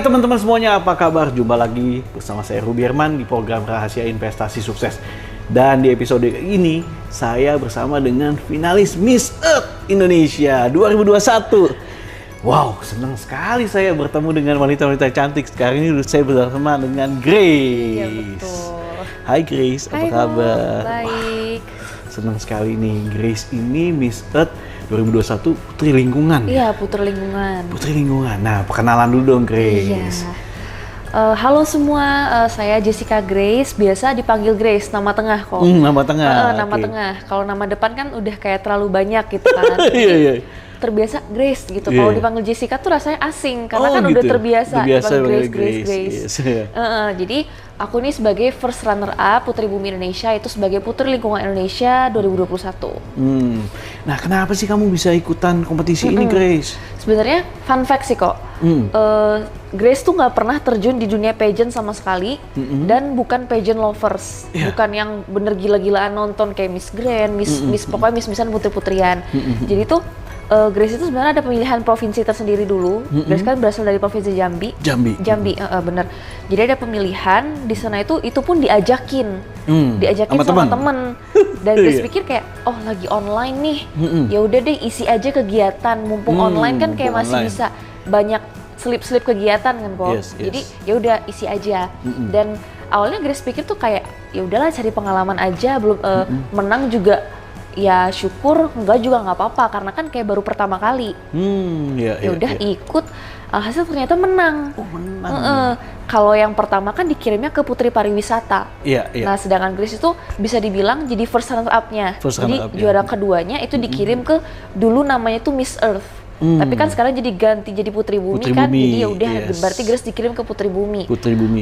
Hai teman-teman semuanya, apa kabar? Jumpa lagi bersama saya Ruby Herman di program Rahasia Investasi Sukses. Dan di episode ini, saya bersama dengan finalis Miss Earth Indonesia 2021. Wow, senang sekali saya bertemu dengan wanita-wanita cantik. Sekarang ini saya bersama dengan Grace. Iya, betul. Hai Grace, apa kabar? Baik. Senang sekali nih, Grace ini Miss Earth 2021 Putri Lingkungan. Iya, Putri Lingkungan. Putri Lingkungan. Nah, perkenalan dulu dong, Grace. Iya. Halo semua, saya Jessica Grace, biasa dipanggil Grace, nama tengah kok. Nama tengah. Nama tengah. Kalau nama depan kan udah kayak terlalu banyak gitu kan. Iya, iya. Terbiasa Grace gitu. Iya. Kalau dipanggil Jessica tuh rasanya asing karena kan gitu. udah terbiasa dipanggil Grace. Grace. Yes. Jadi aku ini sebagai first runner up Putri Bumi Indonesia, itu sebagai Putri Lingkungan Indonesia 2021. Nah, kenapa sih kamu bisa ikutan kompetisi ini, Grace? Sebenarnya fun fact sih kok. Grace tuh nggak pernah terjun di dunia pageant sama sekali, dan bukan pageant lovers, bukan yang bener gila-gilaan nonton kayak Miss Grand, Miss pokoknya Miss-missan putri-putrian. Jadi tuh Grace itu sebenarnya ada pemilihan provinsi tersendiri dulu. Grace kan berasal dari provinsi Jambi. Bener. Jadi ada pemilihan di sana, itu pun diajakin sama temen. Dan Grace pikir kayak, oh lagi online nih, ya udah deh isi aja kegiatan, mumpung online kan kayak masih bisa banyak selip-selip kegiatan kan kok. Yes. Jadi ya udah isi aja. Dan awalnya Grace pikir tuh kayak ya udahlah cari pengalaman aja, belum menang juga ya syukur, enggak juga nggak apa-apa karena kan kayak baru pertama kali. Ya udah ikut, alhasil ternyata menang. Oh, menang. Kalau yang pertama kan dikirimnya ke Putri Pariwisata. Iya. Nah, sedangkan Grace itu bisa dibilang jadi first runner up-nya. Jadi juara keduanya itu dikirim ke, dulu namanya itu Miss Earth. Tapi kan sekarang jadi ganti jadi Putri Bumi kan. Jadi ya udah berarti Grace dikirim ke Putri Bumi.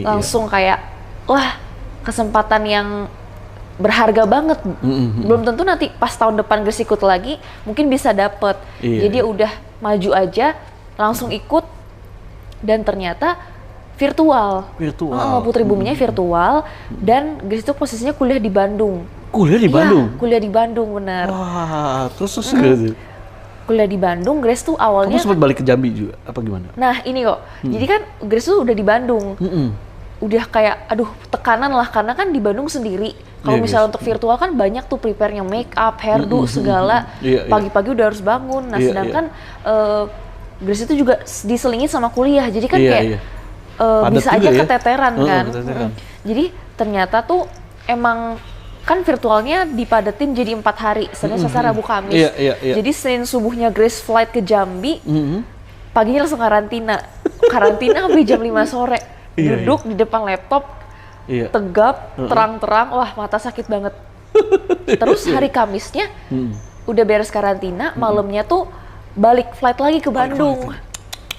Langsung kayak wah, kesempatan yang berharga banget. Belum tentu nanti pas tahun depan Grace ikut lagi mungkin bisa dapet. Jadi udah maju aja, langsung ikut, dan ternyata virtual. Putri Buminya virtual, dan Grace itu posisinya kuliah di Bandung. Kuliah di Bandung, bener. Wah, terus kuliah di Bandung. Grace tuh awalnya kamu sempat balik ke Jambi juga apa gimana? Nah ini kok, jadi kan Grace tuh udah di Bandung. Udah kayak aduh tekanan lah, karena kan di Bandung sendiri. Kalau misalnya untuk virtual kan banyak tuh prepare-nya, make up, hairdo, segala. Pagi-pagi udah harus bangun. Nah sedangkan Grace itu juga diselingi sama kuliah, jadi kan kayak bisa aja keteteran kan. Jadi ternyata tuh emang kan virtualnya dipadetin jadi 4 hari, Senin, Selasa, Rabu, Kamis. Jadi Senin subuhnya Grace flight ke Jambi, paginya langsung karantina sampai jam 5 sore. Duduk di depan laptop, tegap, terang-terang, wah mata sakit banget. Terus hari Kamisnya udah beres karantina, malamnya tuh balik flight lagi ke Bandung.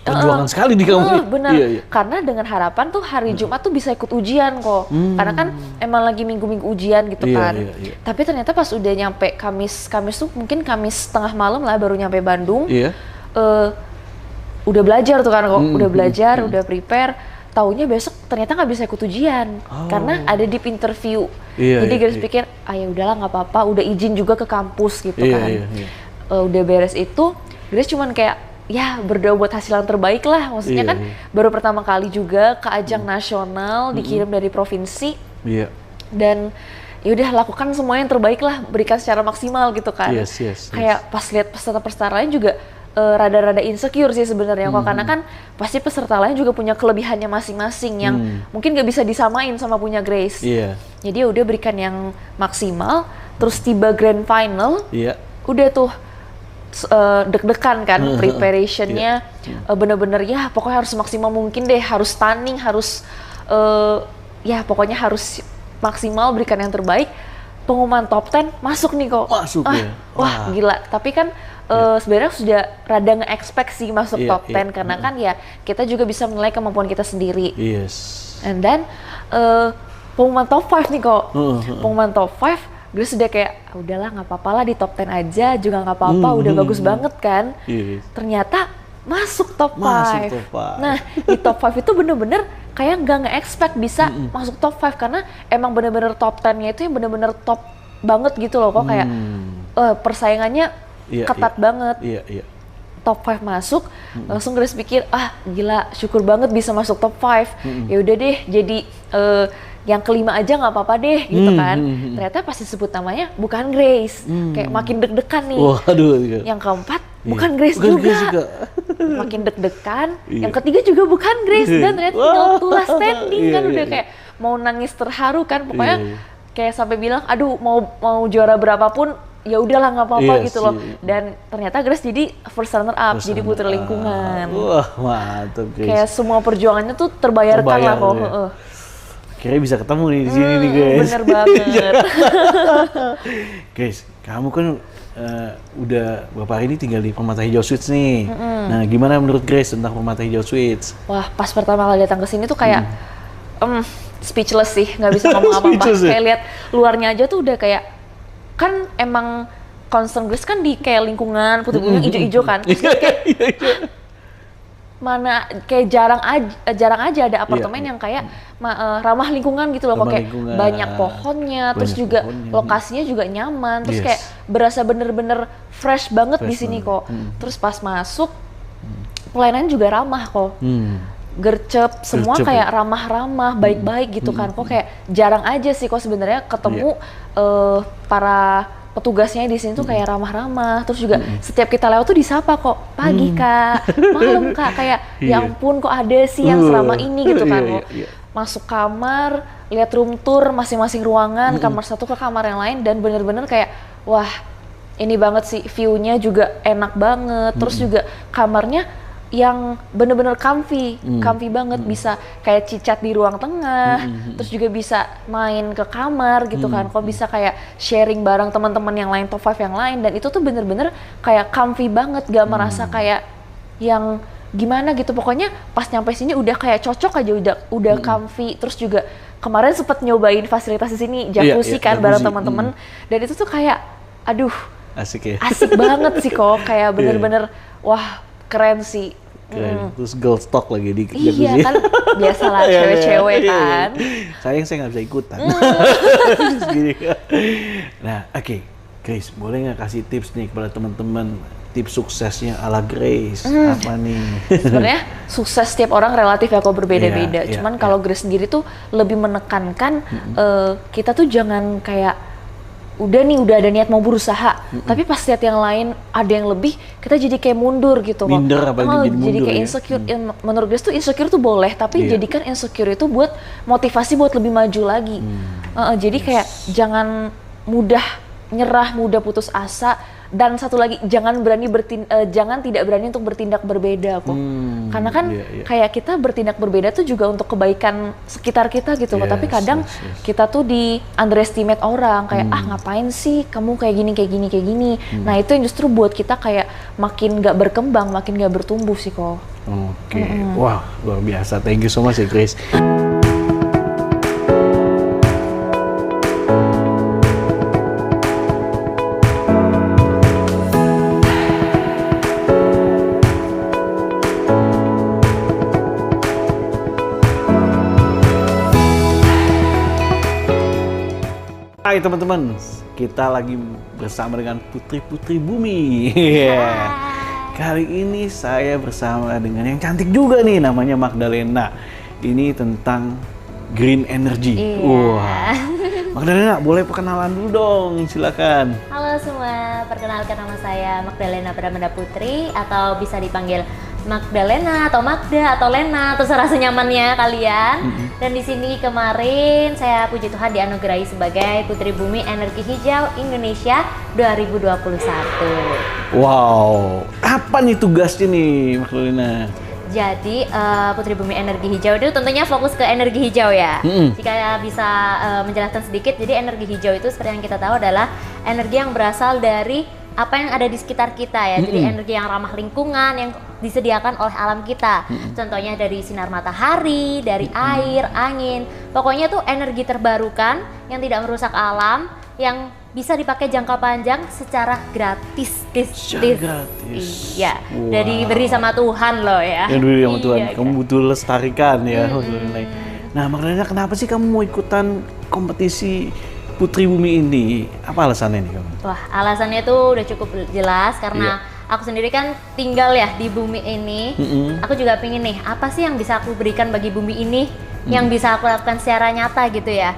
Perjuangan sekali di kamu. Bener, karena dengan harapan tuh hari Jumat tuh bisa ikut ujian kok. Karena kan emang lagi minggu-minggu ujian gitu kan. Tapi ternyata pas udah nyampe Kamis tuh mungkin Kamis tengah malam lah baru nyampe Bandung. Udah belajar tuh kan kok, udah prepare. Taunya besok ternyata nggak bisa ikut ujian karena ada deep interview. Jadi Grace pikir, ya udahlah nggak apa-apa, udah izin juga ke kampus gitu kan. Udah beres itu, Grace cuman kayak ya berdoa buat hasil yang terbaik lah. Maksudnya kan baru pertama kali juga ke ajang nasional, dikirim dari provinsi. Dan ya udah lakukan semua yang terbaik lah, berikan secara maksimal gitu kan. Kayak pas lihat peserta-peserta lain juga rada-rada insecure sih sebenarnya kok, karena kan pasti peserta lain juga punya kelebihannya masing-masing yang mungkin gak bisa disamain sama punya Grace. Jadi udah berikan yang maksimal, terus tiba grand final, udah tuh deg-degan kan, preparationnya bener-bener ya pokoknya harus maksimal mungkin deh, harus stunning, harus ya pokoknya harus maksimal, berikan yang terbaik. Pengumuman top 10 masuk nih kok. Wah gila, tapi kan sebenarnya sudah rada nge-expect sih masuk top 10 karena kan ya kita juga bisa menilai kemampuan kita sendiri. And then pengumuman top 5 nih kok. Pengumuman top 5 Grace udah kayak udahlah nggak apa-apa lah, di top 10 aja juga nggak apa-apa, udah bagus banget kan. Ternyata masuk top 5. Nah di top 5 itu bener-bener kayak nggak nge-expect bisa masuk top 5 karena emang bener-bener top 10-nya itu yang bener-bener top banget gitu loh kok, kayak persaingannya ketat banget. top 5 masuk, langsung Grace pikir, gila, syukur banget bisa masuk top 5. Ya udah deh, jadi yang kelima aja nggak apa-apa deh, gitu kan. Ternyata pas disebut namanya bukan Grace, kayak makin deg-degan nih. Waduh. Yang keempat bukan Grace juga. Makin deg-degan. Yang ketiga juga bukan Grace, dan ternyata tinggal tulas standing kan, udah kayak mau nangis terharu kan, pokoknya kayak sampai bilang, aduh mau juara berapapun ya udahlah nggak apa-apa gitu loh. Dan ternyata Grace jadi first runner up, jadi putri lingkungan. Wah, mantap Grace. Kayak semua perjuangannya tuh terbayarkan lah kok. Kira bisa ketemu nih di sini nih guys. Bener banget. Guys, kamu kan udah beberapa hari ini tinggal di Permata Hijau Suites nih. Nah, gimana menurut Grace tentang Permata Hijau Suites? Wah, pas pertama kali datang ke sini tuh kayak speechless sih, nggak bisa ngomong apa-apa. Kayak lihat luarnya aja tuh udah kayak, kan emang concern Grace kan di kayak lingkungan putri bumi hijau-hijau kan. Mana kayak jarang aja ada apartemen yang kayak ramah lingkungan gitu loh, kok kayak banyak pohonnya, terus juga lokasinya juga nyaman, terus kayak berasa bener-bener fresh banget di sini kok. Terus pas masuk pelayanan juga ramah kok. Gercep, semua kayak ramah-ramah, baik-baik gitu kan. Kok kayak jarang aja sih kok sebenarnya ketemu para petugasnya di sini tuh kayak ramah-ramah. Terus juga setiap kita lewat tuh disapa kok, pagi kak, malam kak, kayak ya ampun kok ada sih yang selama ini gitu kan. Masuk kamar, lihat room tour masing-masing ruangan, kamar satu ke kamar yang lain, dan bener-bener kayak wah ini banget sih, view-nya juga enak banget. Terus juga kamarnya yang bener-bener comfy banget, bisa kayak cicat di ruang tengah, terus juga bisa main ke kamar gitu kan, kok bisa kayak sharing bareng teman-teman yang lain, top 5 yang lain, dan itu tuh bener-bener kayak comfy banget, gak merasa kayak yang gimana gitu. Pokoknya pas nyampe sini udah kayak cocok aja, udah comfy. Terus juga kemarin sempet nyobain fasilitas di sini, jacuzzi kan bareng teman-teman, dan itu tuh kayak aduh asik banget sih kok, kayak bener-bener wah keren sih. Terus girls talk lagi di jacuzzi. Iya kan, biasalah cewek-cewek kan. Sayang saya nggak bisa ikutan. Nah, oke, Grace, boleh nggak kasih tips nih kepada teman-teman, tips suksesnya ala Grace apa nih? Sebenarnya sukses setiap orang relatif ya, kok berbeda-beda. Cuman kalau Grace sendiri tuh lebih menekankan kita tuh jangan kayak udah ada niat mau berusaha, tapi pas lihat yang lain ada yang lebih, kita jadi kayak mundur gitu kok. Jadi kayak insecure. Menurut Grace tuh insecure tuh boleh, tapi jadikan insecure itu buat motivasi buat lebih maju lagi. Jadi kayak jangan mudah nyerah, mudah putus asa. Dan satu lagi, jangan tidak berani untuk bertindak berbeda kok. Karena kan kayak kita bertindak berbeda tuh juga untuk kebaikan sekitar kita gitu kok. Tapi kadang kita tuh di underestimate orang, kayak ngapain sih kamu kayak gini. Nah itu yang justru buat kita kayak makin gak berkembang, makin gak bertumbuh sih kok. Oke. Wah, luar biasa. Thank you so much ya Grace. Hai teman-teman, kita lagi bersama dengan putri-putri bumi. Kali ini saya bersama dengan yang cantik juga nih, namanya Magdalena. Ini tentang green energy. Wah, Magdalena boleh perkenalan dulu dong, silakan. Halo semua, perkenalkan nama saya Magdalena Pramana Putri, atau bisa dipanggil Magdalena atau Magda atau Lena, terserah senyamannya kalian. Dan di sini kemarin saya puji Tuhan dianugerahi sebagai Putri Bumi Energi Hijau Indonesia 2021. Wow, apa nih tugasnya nih Magdalena? Jadi Putri Bumi Energi Hijau itu tentunya fokus ke energi hijau ya. Jika bisa menjelaskan sedikit, jadi energi hijau itu seperti yang kita tahu adalah energi yang berasal dari apa yang ada di sekitar kita ya. Jadi energi yang ramah lingkungan yang disediakan oleh alam kita. Contohnya dari sinar matahari, dari air, angin. Pokoknya tuh energi terbarukan yang tidak merusak alam, yang bisa dipakai jangka panjang secara gratis. Gratis. Iya, udah diberi sama Tuhan loh ya. Yang diberi sama Tuhan. Kamu butuh lestarikan ya. Nah, Magdalena, kenapa sih kamu mau ikutan kompetisi Putri Bumi ini? Apa alasannya nih kamu? Wah, alasannya tuh udah cukup jelas karena aku sendiri kan tinggal ya di bumi ini, aku juga pingin nih, apa sih yang bisa aku berikan bagi bumi ini, yang bisa aku lakukan secara nyata gitu ya.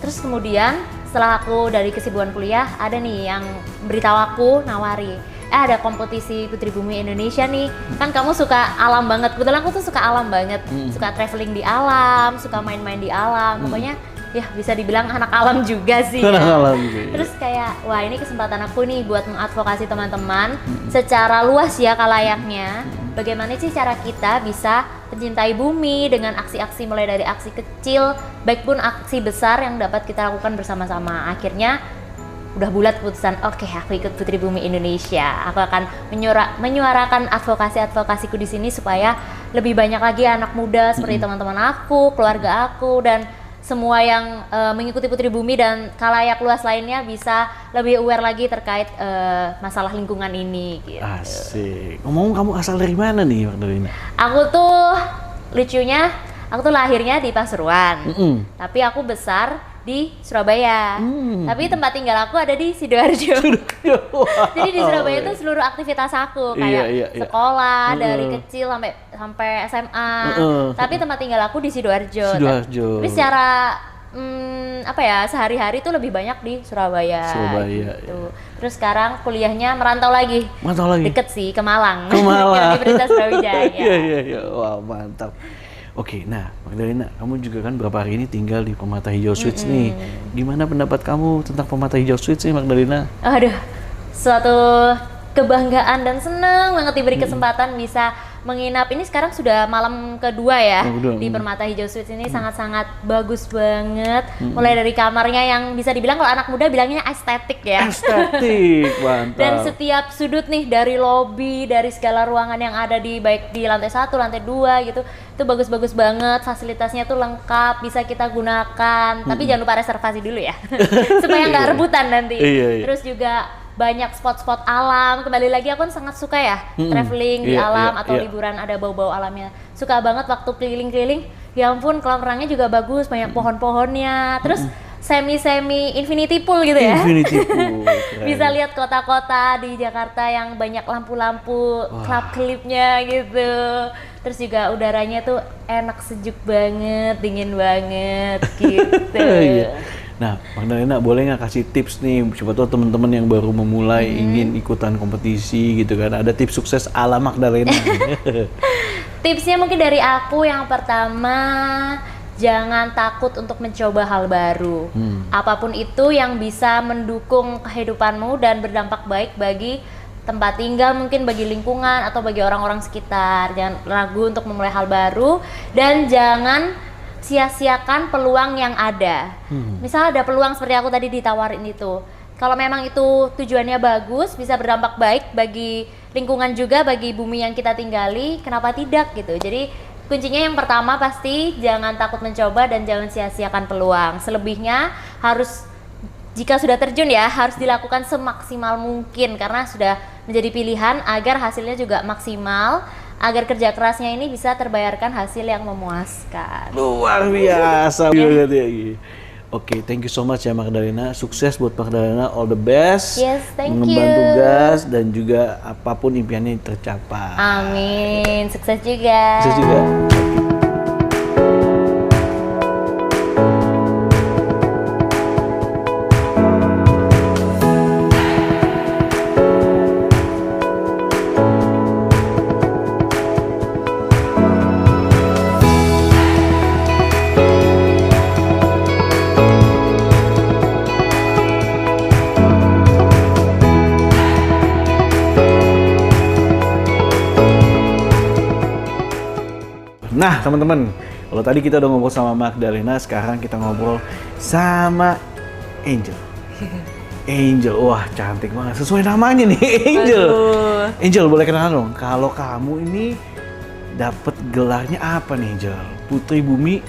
Terus kemudian setelah aku dari kesibukan kuliah, ada nih yang beritahu aku, nawari, ada kompetisi Putri Bumi Indonesia nih, kan kamu suka alam banget, kebetulan aku tuh suka alam banget, suka traveling di alam, suka main-main di alam, pokoknya ya bisa dibilang anak alam juga sih ya. Alam juga. Terus kayak wah ini kesempatan aku nih buat mengadvokasi teman-teman secara luas ya kalayaknya. Bagaimana sih cara kita bisa mencintai bumi dengan aksi-aksi mulai dari aksi kecil baik pun aksi besar yang dapat kita lakukan bersama-sama. Akhirnya udah bulat keputusan, oke, aku ikut Putri Bumi Indonesia. Aku akan menyuarakan advokasiku di sini supaya lebih banyak lagi anak muda seperti teman-teman aku, keluarga aku, dan semua yang mengikuti Putri Bumi dan kalayak luas lainnya bisa lebih aware lagi terkait masalah lingkungan ini gitu. Asik. Ngomong kamu asal dari mana nih Magdalena? Aku tuh lucunya, aku tuh lahirnya di Pasuruan, tapi aku besar di Surabaya. Tapi tempat tinggal aku ada di Sidoarjo. Jadi di Surabaya itu seluruh aktivitas aku kayak sekolah dari kecil sampai SMA. Tapi tempat tinggal aku di Sidoarjo. Tapi secara sehari-hari itu lebih banyak di Surabaya. Gitu. Terus sekarang kuliahnya merantau lagi. Deket sih ke Malang. Di Universitas Brawijaya. Iya. Wah, mantap. Oke, nah Magdalena, kamu juga kan beberapa hari ini tinggal di Permata Hijau Suites nih. Gimana pendapat kamu tentang Permata Hijau Suites nih Magdalena? Aduh, suatu kebanggaan dan seneng banget diberi kesempatan bisa menginap. Ini sekarang sudah malam kedua ya di Permata Hijau Suites ini, sangat-sangat bagus banget. Mulai dari kamarnya yang bisa dibilang kalau anak muda bilangnya estetik ya. Estetik, mantap. Dan setiap sudut nih dari lobi, dari segala ruangan yang ada di baik di lantai 1, lantai 2 gitu, itu bagus-bagus banget. Fasilitasnya tuh lengkap, bisa kita gunakan. Tapi jangan lupa reservasi dulu ya, supaya nggak rebutan nanti. Terus juga banyak spot-spot alam. Kembali lagi aku kan sangat suka ya traveling di alam atau liburan ada bau-bau alamnya. Suka banget waktu keliling-keliling. Ya ampun, kolam renangnya juga bagus, banyak pohon-pohonnya. Terus semi infinity pool gitu ya. Infinity pool. Bisa lihat kota-kota di Jakarta yang banyak lampu-lampu, kelap-kelipnya gitu. Terus juga udaranya tuh enak, sejuk banget, dingin banget gitu. Nah, Magdalena boleh nggak kasih tips nih, siapa tahu teman-teman yang baru memulai ingin ikutan kompetisi gitu kan, ada tips sukses ala Magdalena. Tipsnya mungkin dari aku yang pertama, jangan takut untuk mencoba hal baru. Apapun itu yang bisa mendukung kehidupanmu dan berdampak baik bagi tempat tinggal, mungkin bagi lingkungan atau bagi orang-orang sekitar. Jangan ragu untuk memulai hal baru dan jangan sia-siakan peluang yang ada. Misal ada peluang seperti aku tadi ditawarin itu. Kalau memang itu tujuannya bagus, bisa berdampak baik bagi lingkungan juga, bagi bumi yang kita tinggali, kenapa tidak gitu. Jadi kuncinya yang pertama pasti jangan takut mencoba dan jangan sia-siakan peluang. Selebihnya harus, jika sudah terjun ya, harus dilakukan semaksimal mungkin karena sudah menjadi pilihan agar hasilnya juga maksimal, agar kerja kerasnya ini bisa terbayarkan hasil yang memuaskan. Luar biasa. Oke, thank you so much ya Magdalena. Sukses buat Magdalena, all the best. Yes, thank you. Mengemban tugas dan juga apapun impiannya tercapai. Amin, sukses juga. Sukses juga. Nah teman-teman, kalau tadi kita udah ngobrol sama Magdalena, sekarang kita ngobrol sama Angel. Angel, wah cantik banget, sesuai namanya nih, Angel. Aduh. Angel, boleh kenalan dong, kalau kamu ini dapat gelarnya apa nih Angel? Putri Bumi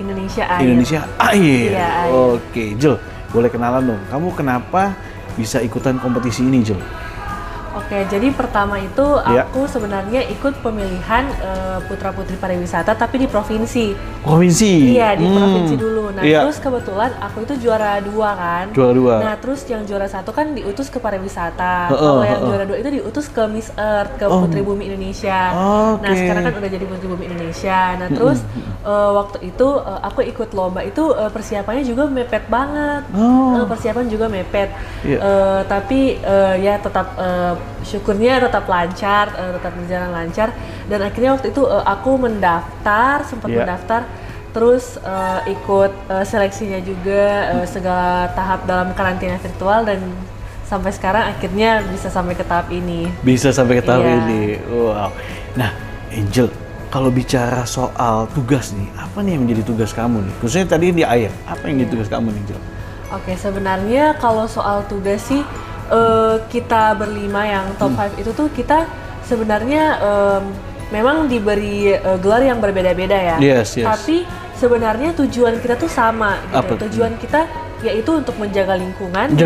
Indonesia Air. Indonesia Air. Iya, Air. Oke, Angel, boleh kenalan dong, kamu kenapa bisa ikutan kompetisi ini Angel? Oke, Oke, jadi pertama itu aku sebenarnya ikut pemilihan Putra Putri Pariwisata tapi di provinsi. Provinsi? Iya, di provinsi dulu. Nah, terus kebetulan aku itu juara 2 kan. Juara 2. Nah, terus yang juara 1 kan diutus ke pariwisata. Kalau yang juara 2 itu diutus ke Miss Earth, ke Putri Bumi Indonesia. Nah, sekarang kan udah jadi Putri Bumi Indonesia. Nah, terus waktu itu aku ikut lomba itu persiapannya juga mepet banget. Persiapan juga mepet. Tapi ya tetap syukurnya tetap lancar, tetap berjalan lancar. Dan akhirnya waktu itu aku mendaftar, sempat mendaftar, terus ikut seleksinya juga, segala tahap dalam karantina virtual, dan sampai sekarang akhirnya bisa sampai ke tahap ini. Bisa sampai ke tahap ini, wow. Nah, Angel, kalau bicara soal tugas nih, apa nih yang menjadi tugas kamu nih? Khususnya tadi di air, apa yang jadi tugas kamu nih, Angel? Oke, sebenarnya kalau soal tugas sih, kita berlima yang top 5 itu tuh kita sebenarnya memang diberi gelar yang berbeda-beda ya. Yes. Tapi sebenarnya tujuan kita tuh sama gitu. Apa? Tujuan kita yaitu untuk menjaga lingkungan,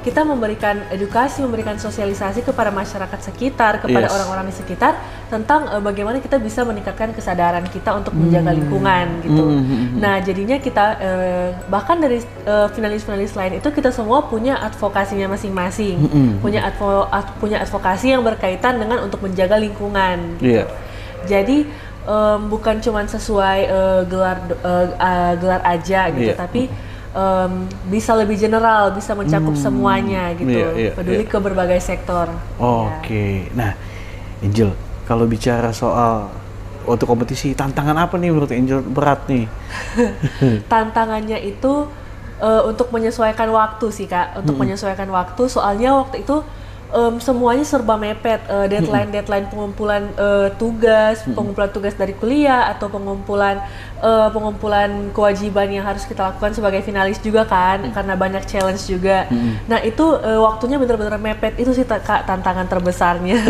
kita memberikan edukasi, memberikan sosialisasi kepada masyarakat sekitar, kepada orang-orang di sekitar tentang bagaimana kita bisa meningkatkan kesadaran kita untuk menjaga lingkungan gitu. Nah, jadinya kita bahkan dari finalis-finalis lain itu kita semua punya advokasinya masing-masing, punya advokasi yang berkaitan dengan untuk menjaga lingkungan. Gitu. Jadi bukan cuma sesuai gelar aja gitu, tapi bisa lebih general, bisa mencakup semuanya gitu, peduli ke berbagai sektor. Oke. Nah, Angel, kalau bicara soal waktu kompetisi, tantangan apa nih menurut Angel berat nih? Tantangannya itu untuk menyesuaikan waktu sih Kak, untuk menyesuaikan waktu, soalnya waktu itu semuanya serba mepet, deadline pengumpulan tugas dari kuliah atau pengumpulan kewajiban yang harus kita lakukan sebagai finalis juga kan, karena banyak challenge juga. Nah itu waktunya benar-benar mepet, itu sih Kak tantangan terbesarnya.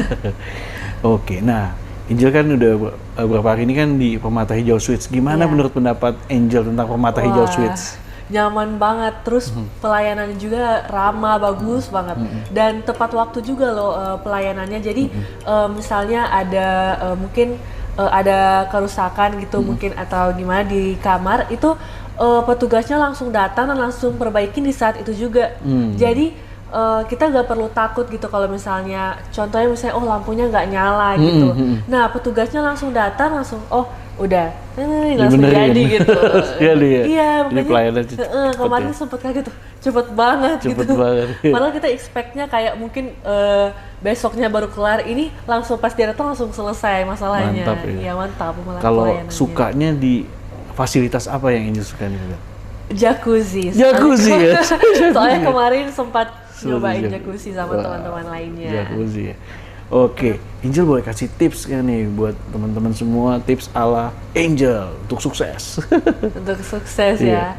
Oke, nah Angel kan udah beberapa hari ini kan di Permata Hijau Suites. Gimana menurut pendapat Angel tentang Permata Hijau Suites? Nyaman banget, terus pelayanannya juga ramah, bagus banget, dan tepat waktu juga loh pelayanannya. Jadi misalnya ada mungkin ada kerusakan gitu mungkin atau gimana di kamar, itu petugasnya langsung datang dan langsung perbaikin di saat itu juga. Jadi kita nggak perlu takut gitu kalau misalnya contohnya lampunya nggak nyala gitu. Nah petugasnya langsung datang, langsung udah langsung jadi gitu. Iya, makanya kemarin sempet kaget tuh, cepet banget gitu. Padahal kita expect-nya kayak mungkin besoknya baru kelar, ini langsung pas dia datang langsung selesai masalahnya. Mantap ya. Iya, mantap. Kalau sukanya di fasilitas apa yang Angel suka nih? Jacuzzi ya? Soalnya kemarin sempat nyobain jacuzzi sama teman-teman lainnya. Jacuzzi ya. Oke, Angel boleh kasih tips kan nih buat teman-teman semua, tips ala Angel untuk sukses. Untuk sukses ya.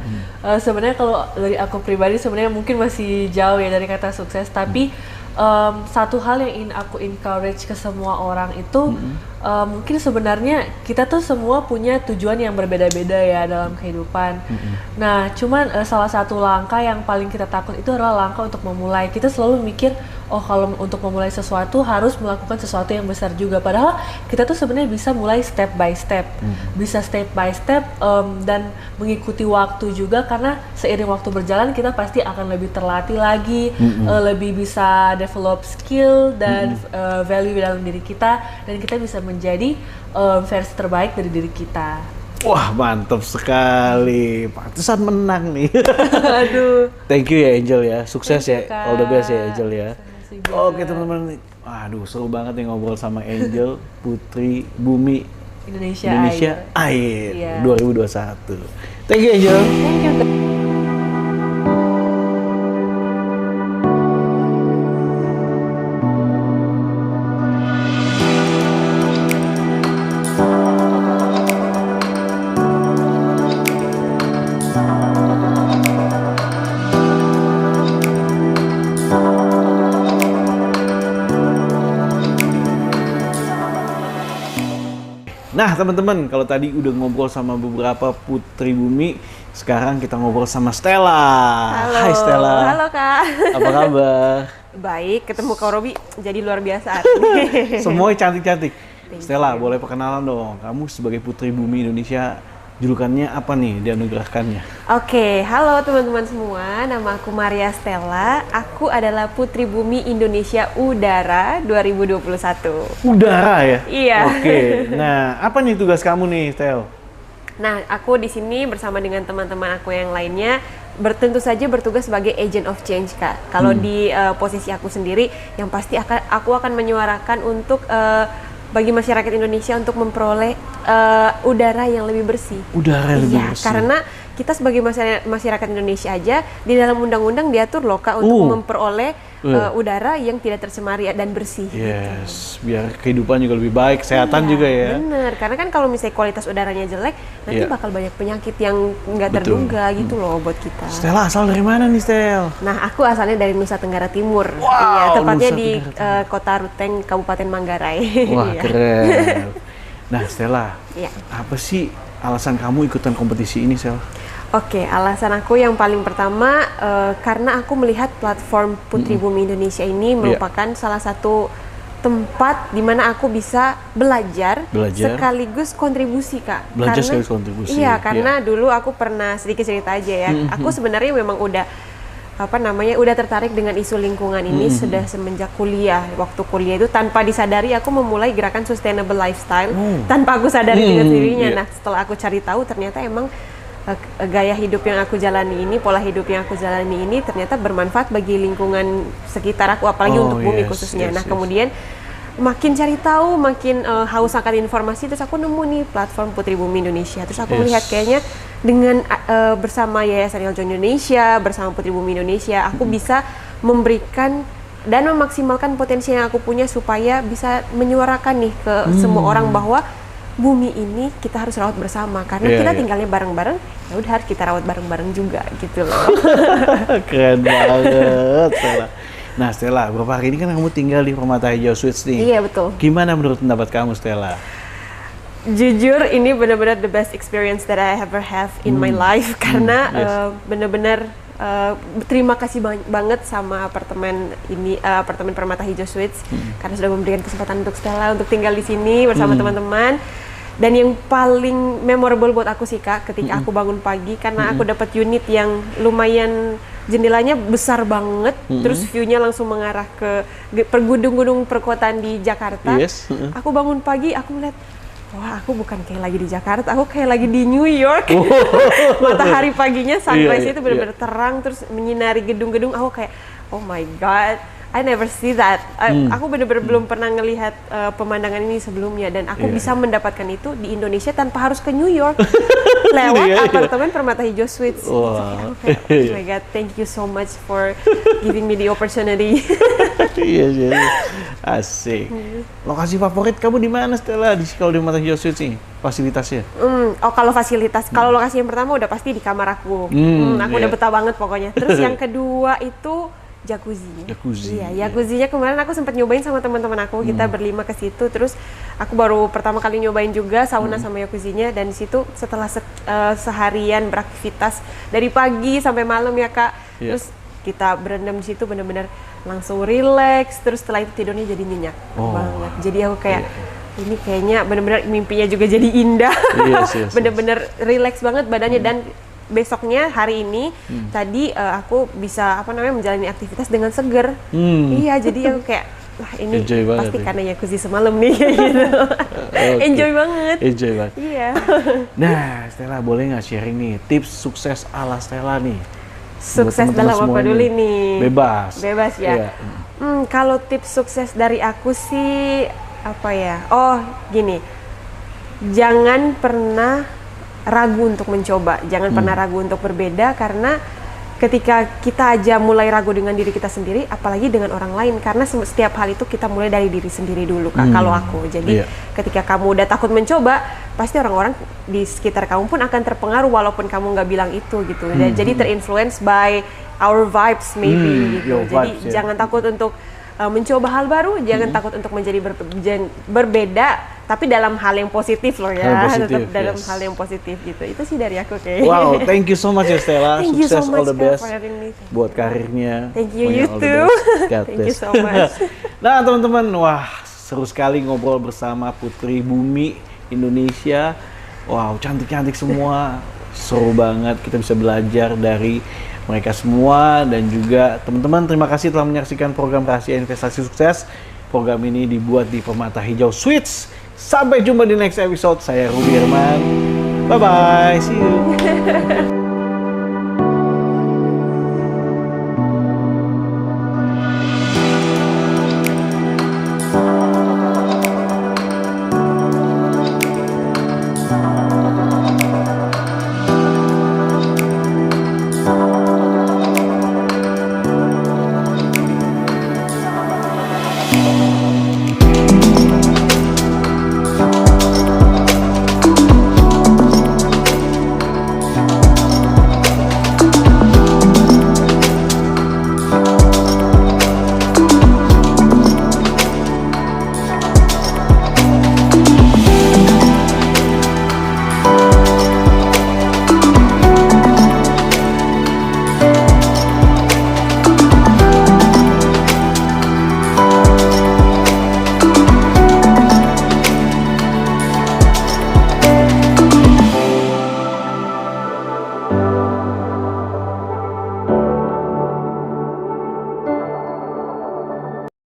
Sebenarnya kalau dari aku pribadi sebenarnya mungkin masih jauh ya dari kata sukses, tapi satu hal yang ingin aku encourage ke semua orang itu mungkin sebenarnya kita tuh semua punya tujuan yang berbeda-beda ya dalam kehidupan. Nah, cuman salah satu langkah yang paling kita takut itu adalah langkah untuk memulai. Kita selalu mikir, kalau untuk memulai sesuatu harus melakukan sesuatu yang besar juga. Padahal kita tuh sebenarnya bisa mulai step by step, bisa step by step dan mengikuti waktu juga, karena seiring waktu berjalan kita pasti akan lebih terlatih lagi, lebih bisa develop skill dan value dalam diri kita, dan kita bisa menjadi versi terbaik dari diri kita. Wah, mantap sekali. Pantesan menang nih. Aduh. Thank you ya Angel ya. Sukses ya. Kak. All the best ya Angel ya. Oke teman-teman. Aduh, seru banget nih ngobrol sama Angel, Putri Bumi Indonesia Air 2021. Thank you Angel. Thank you. Nah teman-teman, kalau tadi udah ngobrol sama beberapa Putri Bumi, sekarang kita ngobrol sama Stella. Halo. Hai Stella. Halo Kak. Apa kabar? Baik, ketemu Kak Robi jadi luar biasa. Semuanya cantik-cantik. Stella, boleh perkenalan dong. Kamu sebagai Putri Bumi Indonesia, julukannya apa nih dianugerahkannya? Oke, halo teman-teman semua. Nama aku Maria Stella. Aku adalah Putri Bumi Indonesia Udara 2021. Udara ya? Iya. Oke. Nah, apa nih tugas kamu nih, Stel? Nah, aku di sini bersama dengan teman-teman aku yang lainnya tentu saja bertugas sebagai agent of change, Kak. Kalau di posisi aku sendiri, yang pasti aku akan menyuarakan untuk bagi masyarakat Indonesia untuk memperoleh udara yang lebih bersih. Udara yang lebih bersih. Karena kita sebagai masyarakat Indonesia aja di dalam undang-undang diatur loh, Kak, untuk memperoleh udara yang tidak tercemari dan bersih. Yes, gitu. Biar kehidupan juga lebih baik, kesehatan juga ya. Bener, karena kan kalau misalnya kualitas udaranya jelek, nanti bakal banyak penyakit yang nggak terduga gitu loh buat kita. Stella asal dari mana nih, Stel? Nah, aku asalnya dari Nusa Tenggara Timur. Wow, iya, tepatnya Nusa di Kota Ruteng, Kabupaten Manggarai. Wah, keren. Nah, Stella, apa sih alasan kamu ikutan kompetisi ini, Stel? Oke, alasan aku yang paling pertama karena aku melihat platform Putri Bumi Indonesia ini merupakan salah satu tempat di mana aku bisa belajar sekaligus kontribusi, Kak. Belajar sekaligus kontribusi. Iya, karena dulu aku pernah sedikit cerita aja ya. Aku sebenarnya memang udah tertarik dengan isu lingkungan ini sudah semenjak kuliah. Waktu kuliah itu tanpa disadari aku memulai gerakan sustainable lifestyle tanpa aku sadari dengan sendirinya. Nah, setelah aku cari tahu ternyata emang gaya hidup yang aku jalani ini, pola hidup yang aku jalani ini ternyata bermanfaat bagi lingkungan sekitar aku, apalagi untuk bumi khususnya. Nah, kemudian makin cari tahu, makin haus akan informasi, terus aku nemu nih platform Putri Bumi Indonesia. Terus aku melihat kayaknya dengan bersama Yayasan El John Indonesia, bersama Putri Bumi Indonesia, aku bisa memberikan dan memaksimalkan potensi yang aku punya supaya bisa menyuarakan nih ke semua orang bahwa bumi ini kita harus rawat bersama karena kita tinggalnya bareng-bareng, ya udah harus kita rawat bareng-bareng juga gitu loh. Keren banget, Stella. Nah, Stella, beberapa hari ini kan kamu tinggal di Permata Hijau Suites nih. Iya, betul. Gimana menurut pendapat kamu, Stella? Jujur, ini benar-benar the best experience that I ever have in my life karena benar-benar terima kasih banget sama apartemen ini, apartemen Permata Hijau Suites karena sudah memberikan kesempatan untuk Stella untuk tinggal di sini bersama teman-teman. Dan yang paling memorable buat aku sih, Kak, ketika aku bangun pagi karena aku dapat unit yang lumayan jendelanya besar banget, terus view-nya langsung mengarah ke gedung-gedung perkotaan di Jakarta. Aku bangun pagi, aku melihat, wah, aku bukan kayak lagi di Jakarta, aku kayak lagi di New York. Matahari paginya, sunrise itu benar-benar terang, terus menyinari gedung-gedung. Aku kayak, oh my God, I never see that. Aku benar-benar belum pernah ngelihat pemandangan ini sebelumnya, dan aku bisa mendapatkan itu di Indonesia tanpa harus ke New York lewat apartemen Permata Hijau Suites. Wow. Kayak, oh my God, thank you so much for giving me the opportunity. Iya, asik. Lokasi favorit kamu di mana, Stella? Kalau di Permata Hijau Suites ini fasilitasnya? Kalau fasilitas, kalau lokasi yang pertama udah pasti di kamar aku. Aku udah betah banget pokoknya. Terus yang kedua itu jacuzzi. Iya, jacuzzinya kemarin aku sempat nyobain sama teman-teman aku, kita berlima ke situ. Terus aku baru pertama kali nyobain juga sauna sama jacuzzinya, dan di situ setelah seharian beraktivitas dari pagi sampai malam ya, Kak. Terus kita berendam di situ benar-benar langsung relax. Terus setelah itu tidurnya jadi nyenyak banget. Jadi aku kayak ini kayaknya benar-benar mimpinya juga jadi indah. Benar-benar relax banget badannya. Dan besoknya hari ini tadi aku bisa menjalani aktivitas dengan seger. Iya, jadi aku kayak wah, ini pasti karena jacuzzi semalam nih gitu. Enjoy banget. Iya. Nah, Stella, boleh nggak sharing nih tips sukses ala Stella nih? Sukses dalam apa dulu nih? Bebas ya. Kalau tips sukses dari aku sih apa ya? Oh, gini. Jangan pernah ragu untuk mencoba, jangan pernah ragu untuk berbeda, karena ketika kita aja mulai ragu dengan diri kita sendiri, apalagi dengan orang lain, karena setiap hal itu kita mulai dari diri sendiri dulu, Kak. Kalau aku, jadi ketika kamu udah takut mencoba, pasti orang-orang di sekitar kamu pun akan terpengaruh walaupun kamu nggak bilang itu gitu. Jadi terinfluence by our vibes maybe gitu. Jadi jangan takut untuk mencoba hal baru, jangan takut untuk menjadi berbeda, tapi dalam hal yang positif loh ya, tetap dalam hal yang positif gitu. Itu sih dari aku kayaknya. Wow, thank you so much ya Stella. Thank you so Sukses, much, all the best for having me. buat karirnya. Thank you, Pokoknya you all the too. best. God Thank you bless. so much. Nah teman-teman, wah seru sekali ngobrol bersama Putri Bumi Indonesia. Wow, cantik-cantik semua. Seru banget, kita bisa belajar dari mereka semua. Dan juga teman-teman, terima kasih telah menyaksikan program Rahasia Investasi Sukses. Program ini dibuat di Permata Hijau Suites. Sampai jumpa di next episode. Saya Ruby Herman. Bye-bye, see you.